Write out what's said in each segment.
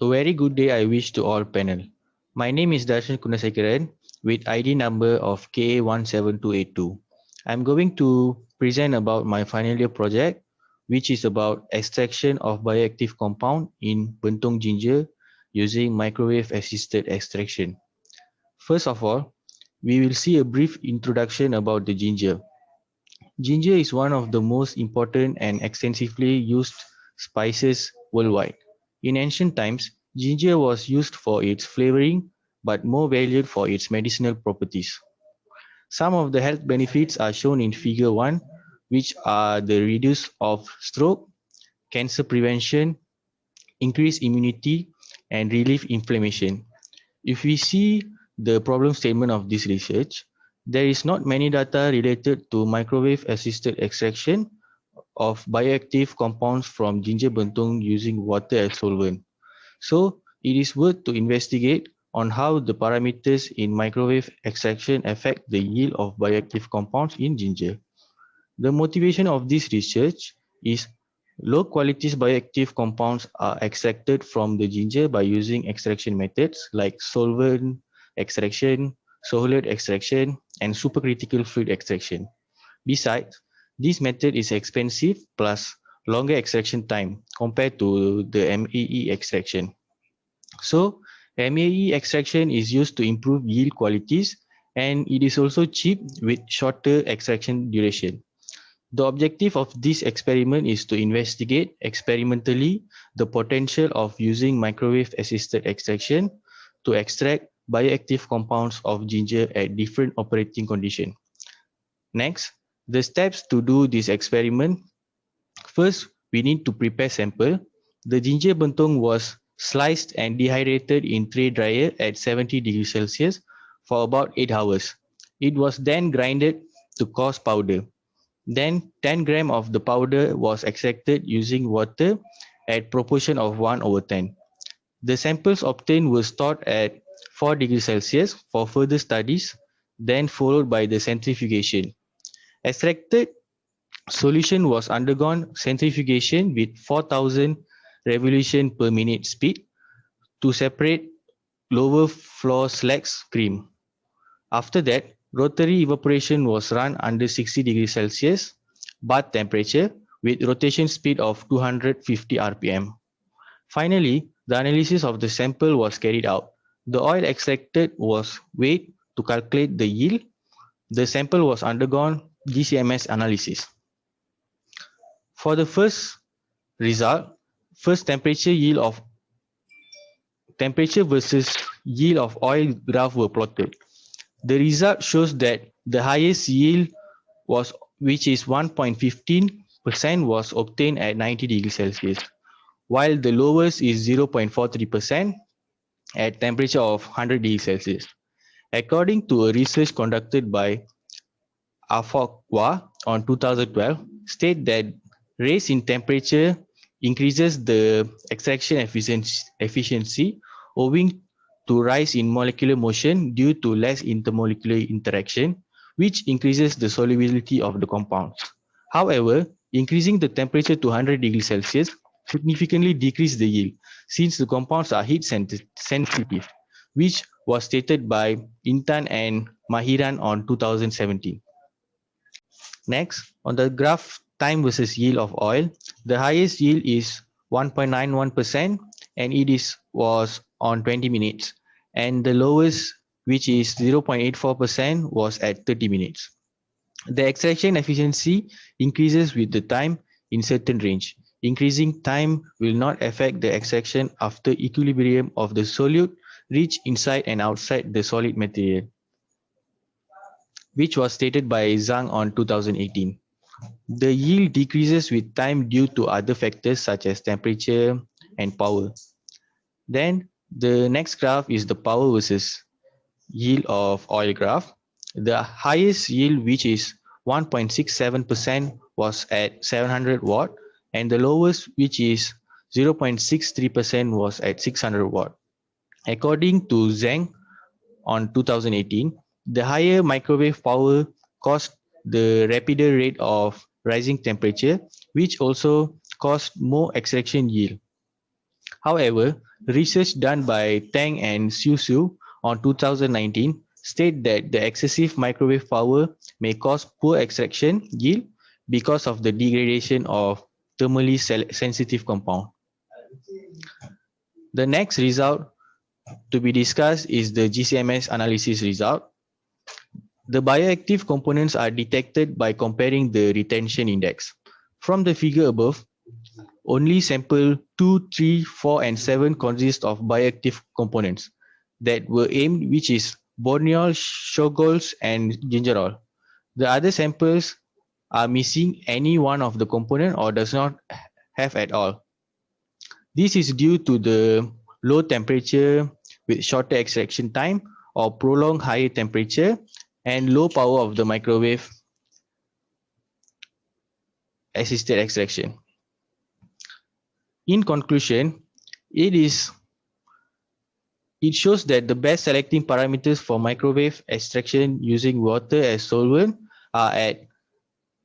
A very good day I wish to all panel. My name is Darshan Kunasekaran with ID number of KA17282. I'm going to present about my final year project, which is about extraction of bioactive compound in Bentong ginger using microwave assisted extraction. First of all, we will see a brief introduction about the ginger. Ginger is one of the most important and extensively used spices worldwide. In ancient times, ginger was used for its flavoring but more valued for its medicinal properties. Some of the health benefits are shown in figure 1, which are the reduce of stroke, cancer prevention, increased immunity, and relief inflammation. If we see the problem statement of this research, there is not many data related to microwave assisted extraction of bioactive compounds from ginger bentong using water as solvent. So it is worth to investigate on how the parameters in microwave extraction affect the yield of bioactive compounds in ginger. The motivation of this research is low quality bioactive compounds are extracted from the ginger by using extraction methods like solvent extraction, solute extraction, and supercritical fluid extraction. Besides, this method is expensive plus longer extraction time compared to the MAE extraction. So, MAE extraction is used to improve yield qualities and it is also cheap with shorter extraction duration. The objective of this experiment is to investigate experimentally the potential of using microwave assisted extraction to extract bioactive compounds of ginger at different operating conditions. Next, the steps to do this experiment. First, we need to prepare sample. The ginger bentong was sliced and dehydrated in tray dryer at 70 degrees Celsius for about 8 hours. It was then grinded to coarse powder. Then 10 gram of the powder was extracted using water at proportion of 1/10. The samples obtained were stored at 4 degrees Celsius for further studies, then followed by the centrifugation. Extracted solution was undergone centrifugation with 4,000 revolution per minute speed to separate lower floor slags cream. After that, rotary evaporation was run under 60 degrees Celsius bath temperature with rotation speed of 250 rpm. Finally, the analysis of the sample was carried out. The oil extracted was weighed to calculate the yield. The sample was undergone GCMS analysis. For the first result, first temperature versus yield of oil graph were plotted. The result shows that the highest yield was which is 1.15% was obtained at 90 degrees Celsius, while the lowest is 0.43% at temperature of 100 degrees Celsius. According to a research conducted by Afokwa on 2012, state that raise in temperature increases the extraction efficiency owing to rise in molecular motion due to less intermolecular interaction, which increases the solubility of the compounds. However, increasing the temperature to 100 degrees Celsius significantly decreases the yield since the compounds are heat sensitive, which was stated by Intan and Mahiran on 2017. Next, on the graph time versus yield of oil, the highest yield is 1.91% and it was on 20 minutes, and the lowest, which is 0.84%, was at 30 minutes. The extraction efficiency increases with the time in certain range. Increasing time will not affect the extraction after equilibrium of the solute reach inside and outside the solid material, which was stated by Zhang on 2018. The yield decreases with time due to other factors such as temperature and power. Then the next graph is the power versus yield of oil graph. The highest yield, which is 1.67%, was at 700 watt, and the lowest, which is 0.63%, was at 600 watt. According to Zhang on 2018, the higher microwave power caused the rapider rate of rising temperature, which also caused more extraction yield. However, research done by Tang and Xiu Xiu on 2019 state that the excessive microwave power may cause poor extraction yield because of the degradation of thermally sensitive compound. The next result to be discussed is the GCMS analysis result. The bioactive components are detected by comparing the retention index. From the figure above, only sample 2, 3, 4 and 7 consist of bioactive components that were aimed, which is borneol, shogols and gingerol. The other samples are missing any one of the component or does not have at all. This is due to the low temperature with shorter extraction time or prolonged higher temperature and low power of the microwave assisted extraction. In conclusion, it shows that the best selecting parameters for microwave extraction using water as solvent are at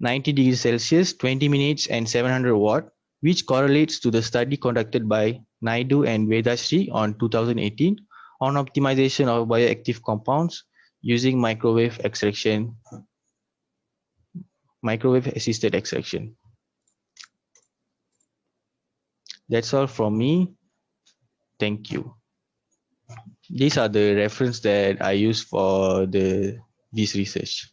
90 degrees Celsius, 20 minutes and 700 watt, which correlates to the study conducted by Naidu and Vedasri on 2018 on optimization of bioactive compounds using microwave assisted extraction. That's all from me. Thank you. These are the reference that I use for this research.